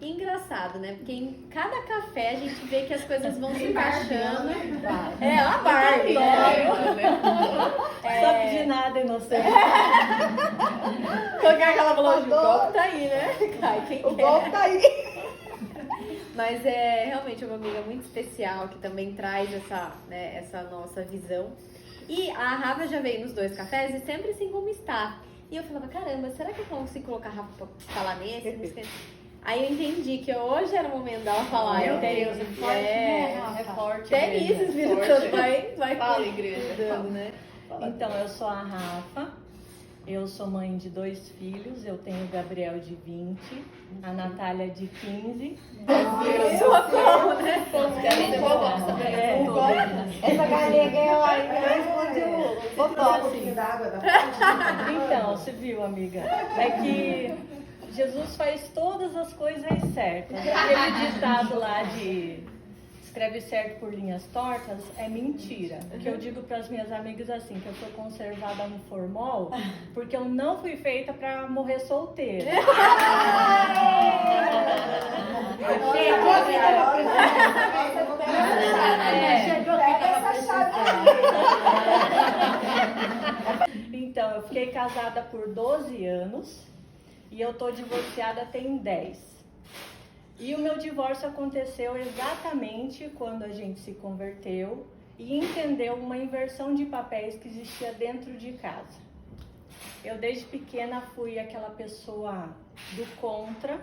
E engraçado, né? Porque em cada café a gente vê que as coisas vão se encaixando. É, a Barbie. Só pedir nada, inocente. Colocar aquela blusa, o golpe tá aí, né? Cai quem O quer. golpe tá aí. Mas é realmente uma amiga muito especial que também traz essa nossa visão. E a Rafa já veio nos 2 cafés e sempre assim como está. E eu falava, caramba, será que eu consigo colocar a Rafa pra falar nesse? Aí eu entendi que hoje era o momento dela falar. Meu Deus, é forte, né? É forte. Até nisso, Espírito Santo vai Fala, igreja. cuidando, né? Então, eu sou a Rafa, eu sou mãe de 2 filhos, eu tenho o Gabriel de 20, a Natália de 15. Sua forma, né? Essa galega é lá e explodiu. Botou assim. Então, você viu, amiga? É que Jesus faz todas as coisas certas. Aquele ditado lá de escreve certo por linhas tortas é mentira. O que eu digo para as minhas amigas assim, que eu sou conservada no formol, porque eu não fui feita para morrer solteira. Então, eu fiquei casada por 12 anos e eu tô divorciada tem 10. E o meu divórcio aconteceu exatamente quando a gente se converteu e entendeu uma inversão de papéis que existia dentro de casa. Eu desde pequena fui aquela pessoa do contra,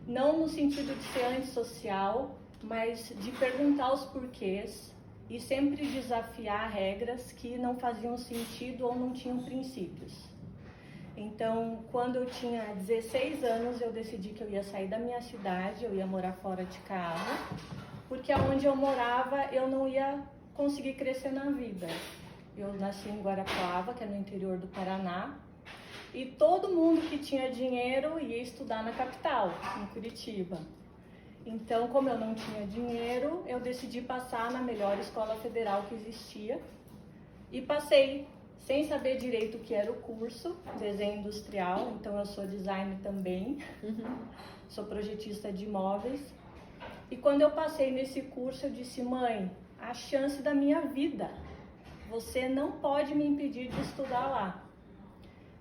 não no sentido de ser antissocial, mas de perguntar os porquês e sempre desafiar regras que não faziam sentido ou não tinham princípios. Então, quando eu tinha 16 anos, eu decidi que eu ia sair da minha cidade, eu ia morar fora de casa, porque onde eu morava eu não ia conseguir crescer na vida. Eu nasci em Guarapuava, que é no interior do Paraná, e todo mundo que tinha dinheiro ia estudar na capital, em Curitiba. Então, como eu não tinha dinheiro, eu decidi passar na melhor escola federal que existia e passei. Sem saber direito o que era o curso, desenho industrial, então eu sou designer também, sou projetista de imóveis. E quando eu passei nesse curso, eu disse, mãe, a chance da minha vida, você não pode me impedir de estudar lá.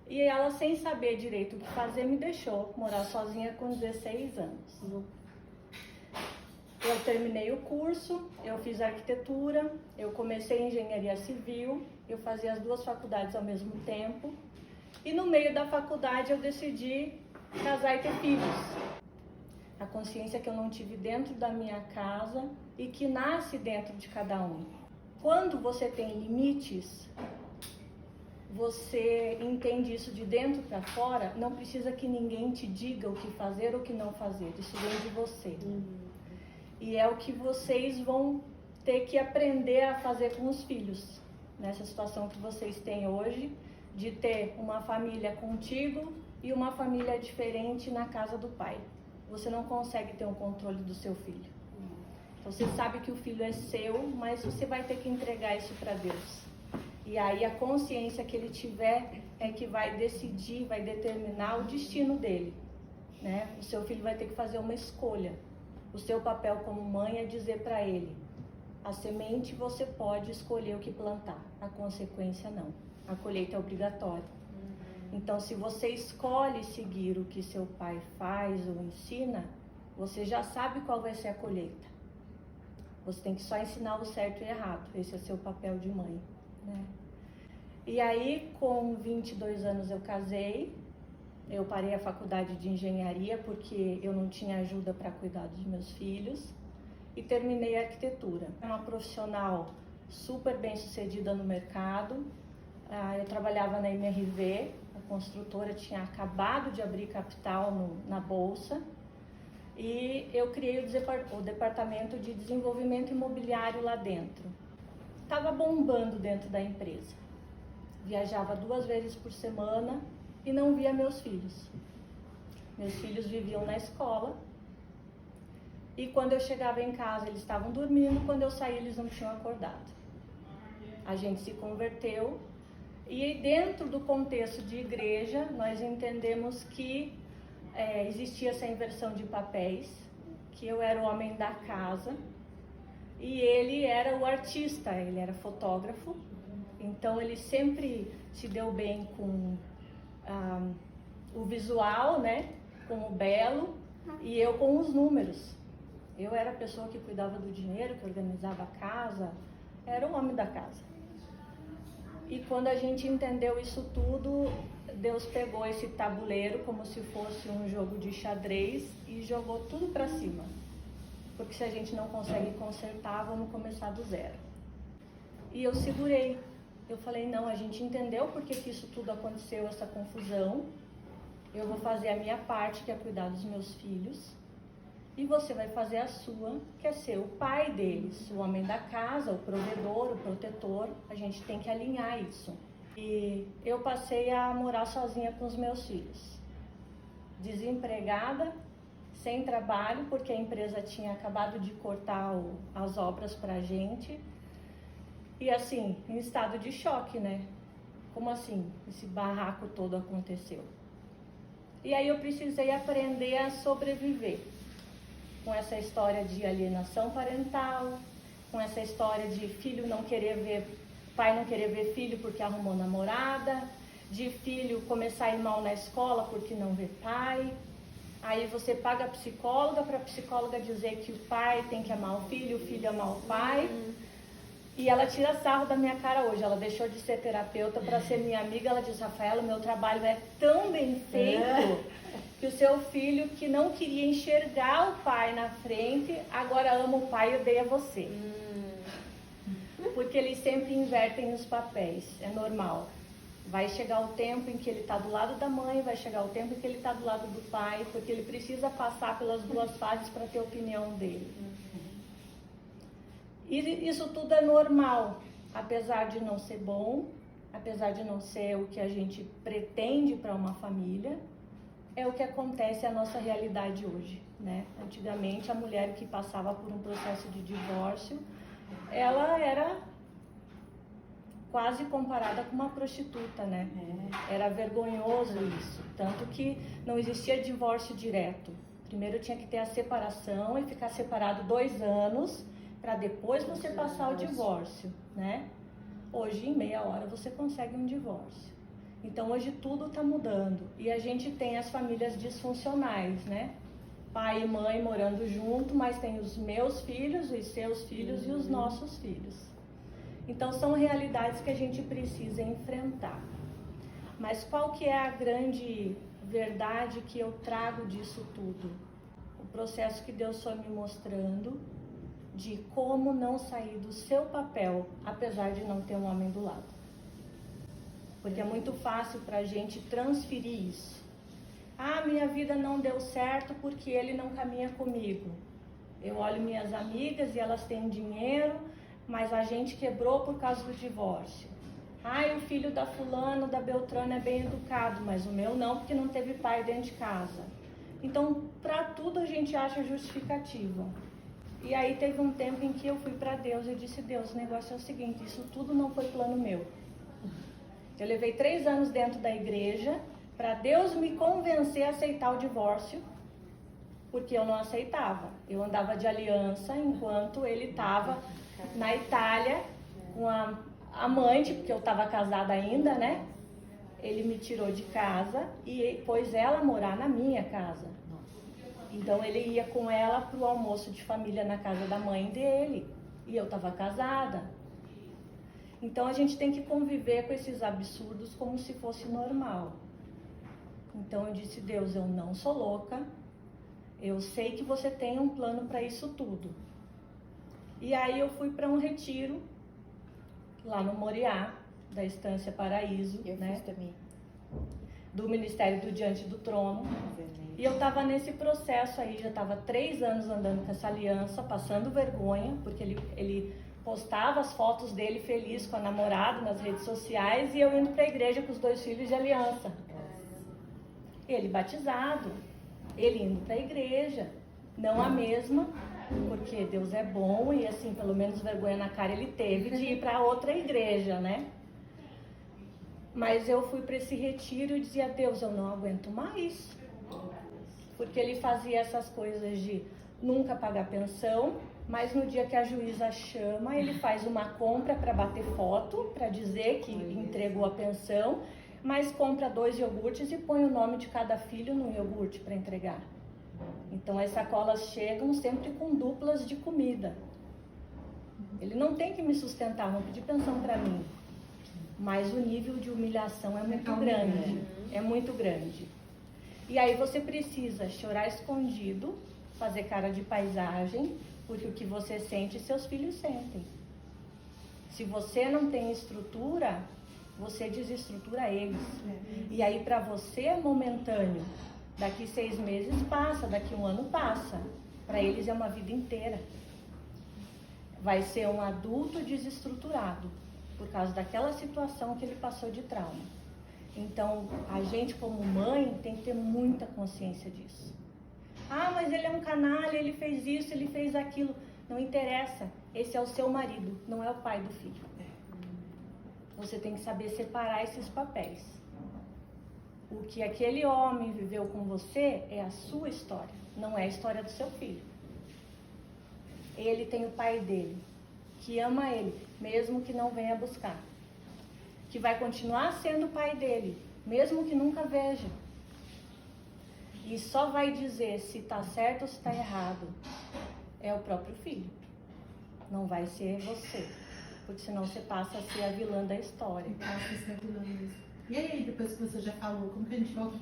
E ela, sem saber direito o que fazer, me deixou morar sozinha com 16 anos. Eu terminei o curso, eu fiz arquitetura, eu comecei engenharia civil, eu fazia as 2 faculdades ao mesmo tempo. E no meio da faculdade eu decidi casar e ter filhos. A consciência que eu não tive dentro da minha casa e que nasce dentro de cada um. Quando você tem limites, você entende isso de dentro para fora, não precisa que ninguém te diga o que fazer ou o que não fazer, isso vem de você. E é o que vocês vão ter que aprender a fazer com os filhos, nessa situação que vocês têm hoje, de ter uma família contigo e uma família diferente na casa do pai. Você não consegue ter um controle do seu filho. Então, você sabe que o filho é seu, mas você vai ter que entregar isso para Deus. E aí a consciência que ele tiver é que vai decidir, vai determinar o destino dele, né? O seu filho vai ter que fazer uma escolha. O seu papel como mãe é dizer para ele, a semente você pode escolher o que plantar, a consequência não. A colheita é obrigatória. Então, se você escolhe seguir o que seu pai faz ou ensina, você já sabe qual vai ser a colheita. Você tem que só ensinar o certo e errado. Esse é seu papel de mãe, né? E aí, com 22 anos eu casei. Eu parei a faculdade de engenharia porque eu não tinha ajuda para cuidar dos meus filhos e terminei a arquitetura. Uma profissional super bem sucedida no mercado. Eu trabalhava na MRV, a construtora tinha acabado de abrir capital na bolsa e eu criei o departamento de desenvolvimento imobiliário lá dentro. Estava bombando dentro da empresa. Viajava 2 vezes por semana e não via meus filhos. Meus filhos viviam na escola e quando eu chegava em casa eles estavam dormindo, quando eu saía eles não tinham acordado. A gente se converteu e dentro do contexto de igreja nós entendemos que existia essa inversão de papéis, que eu era o homem da casa e ele era o artista, ele era fotógrafo. Então ele sempre se deu bem com o visual, né, com o belo, e eu com os números. Eu era a pessoa que cuidava do dinheiro, que organizava a casa, era o homem da casa. E quando a gente entendeu isso tudo, Deus pegou esse tabuleiro como se fosse um jogo de xadrez e jogou tudo para cima. Porque se a gente não consegue consertar, vamos começar do zero. E eu segurei. Eu falei, não, a gente entendeu porque que isso tudo aconteceu, essa confusão. Eu vou fazer a minha parte, que é cuidar dos meus filhos. E você vai fazer a sua, que é ser o pai deles, o homem da casa, o provedor, o protetor. A gente tem que alinhar isso. E eu passei a morar sozinha com os meus filhos. Desempregada, sem trabalho, porque a empresa tinha acabado de cortar as obras pra gente. E assim, em estado de choque, né? Como assim esse barraco todo aconteceu? E aí eu precisei aprender a sobreviver com essa história de alienação parental, com essa história de filho não querer ver, pai não querer ver filho porque arrumou namorada, de filho começar a ir mal na escola porque não vê pai. Aí você paga a psicóloga para a psicóloga dizer que o pai tem que amar o filho amar o pai. E ela tira sarro da minha cara hoje. Ela deixou de ser terapeuta para ser minha amiga. Ela diz, Rafaela, o meu trabalho é tão bem feito que o seu filho, que não queria enxergar o pai na frente, agora ama o pai e odeia você. Porque eles sempre invertem os papéis, é normal. Vai chegar o tempo em que ele está do lado da mãe, vai chegar o tempo em que ele está do lado do pai, porque ele precisa passar pelas duas fases para ter a opinião dele. E isso tudo é normal, apesar de não ser bom, apesar de não ser o que a gente pretende para uma família, é o que acontece, a nossa realidade hoje, né? Antigamente, a mulher que passava por um processo de divórcio, ela era quase comparada com uma prostituta, né? Era vergonhoso isso, tanto que não existia divórcio direto. Primeiro tinha que ter a separação e ficar separado 2 anos, para depois você passar o divórcio, né? Hoje, em meia hora, você consegue um divórcio. Então, hoje tudo está mudando. E a gente tem as famílias disfuncionais, né? Pai e mãe morando junto, mas tem os meus filhos, os seus filhos e os nossos filhos. Então, são realidades que a gente precisa enfrentar. Mas qual que é a grande verdade que eu trago disso tudo? O processo que Deus foi me mostrando de como não sair do seu papel, apesar de não ter um homem do lado. Porque é muito fácil para a gente transferir isso. Ah, minha vida não deu certo porque ele não caminha comigo. Eu olho minhas amigas e elas têm dinheiro, mas a gente quebrou por causa do divórcio. Ah, o filho da fulano, da Beltrana é bem educado, mas o meu não, porque não teve pai dentro de casa. Então, para tudo a gente acha justificativa. E aí teve um tempo em que eu fui para Deus e disse, Deus, o negócio é o seguinte, isso tudo não foi plano meu. Eu levei 3 anos dentro da igreja para Deus me convencer a aceitar o divórcio, porque eu não aceitava. Eu andava de aliança enquanto ele estava na Itália com a amante, porque eu estava casada ainda, né? Ele me tirou de casa e pôs ela a morar na minha casa. Então ele ia com ela para o almoço de família na casa da mãe dele. E eu estava casada. Então a gente tem que conviver com esses absurdos como se fosse normal. Então eu disse, Deus, eu não sou louca. Eu sei que você tem um plano para isso tudo. E aí eu fui para um retiro lá no Moriá, da Estância Paraíso, né? Também. Do Ministério do Diante do Trono. E eu estava nesse processo aí, já estava 3 anos andando com essa aliança, passando vergonha, porque ele postava as fotos dele feliz com a namorada nas redes sociais e eu indo para a igreja com os 2 filhos de aliança. Ele batizado, ele indo para a igreja, não a mesma, porque Deus é bom e assim, pelo menos vergonha na cara ele teve de ir para outra igreja, né? Mas eu fui para esse retiro e dizia, Deus, eu não aguento mais. porque ele fazia essas coisas de nunca pagar pensão, mas no dia que a juíza chama, ele faz uma compra para bater foto, para dizer que entregou a pensão, mas compra 2 iogurtes e põe o nome de cada filho no iogurte para entregar. Então as sacolas chegam sempre com duplas de comida. Ele não tem que me sustentar, não pedir pensão para mim. Mas o nível de humilhação é muito grande. É muito grande. E aí você precisa chorar escondido, fazer cara de paisagem, porque o que você sente, seus filhos sentem. Se você não tem estrutura, você desestrutura eles. E aí para você é momentâneo. Daqui 6 meses passa, daqui 1 ano passa. Para eles é uma vida inteira. Vai ser um adulto desestruturado por causa daquela situação que ele passou de trauma. Então, a gente como mãe tem que ter muita consciência disso. Ah, mas ele é um canalha, ele fez isso, ele fez aquilo. Não interessa, esse é o seu marido, não é o pai do filho. Você tem que saber separar esses papéis. O que aquele homem viveu com você é a sua história, não é a história do seu filho. Ele tem o pai dele, que ama ele, mesmo que não venha buscar. Que vai continuar sendo o pai dele, mesmo que nunca veja. E só vai dizer se está certo ou se está errado é o próprio filho. Não vai ser você, porque senão você passa a ser a vilã da história. Passa a ser a vilã mesmo. E aí, depois que você já falou, como que a gente volta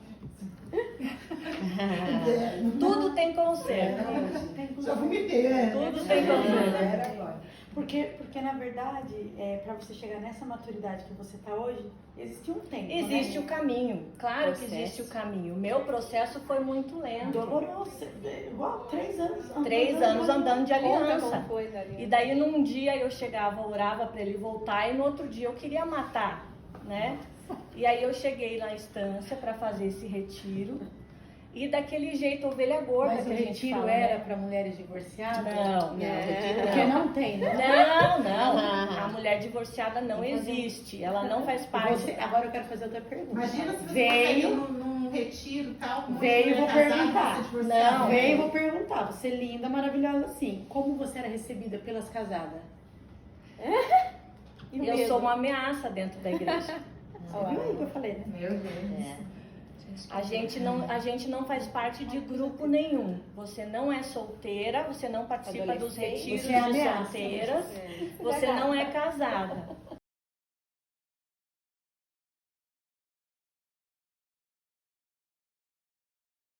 Tudo tem conserto. Já vomitei, né? Tudo tem conserto. Porque na verdade, para você chegar nessa maturidade que você está hoje, existe um tempo. Existe né? o caminho, claro que Processo. existe o caminho. O meu processo foi muito lento. Doloroso, igual 3 anos. 3 anos andando de Conta aliança. como foi da aliança. E daí num dia eu chegava, orava para ele voltar e no outro dia eu queria matar, né? E aí eu cheguei na instância para fazer esse retiro e daquele jeito ovelha gorda Mas que o a gente retiro fala, era né? para mulheres divorciadas? Não, Porque não tem, né? Não. A mulher divorciada não existe. Ela não faz parte. Agora eu quero fazer outra pergunta. Imagina se você Veio, saiu num retiro e tal, com uma veio, mulher vou casada, perguntar. você divorciada. Não. Veio, vou perguntar. Você linda, maravilhosa assim. Como você era recebida pelas casadas? E o Eu medo? sou uma ameaça dentro da igreja. Você viu aí que eu falei, né? Meu Deus. A gente não faz parte de grupo nenhum. Você não é solteira, você não participa dos retiros Você é de ameaça. solteiras, você não é casada.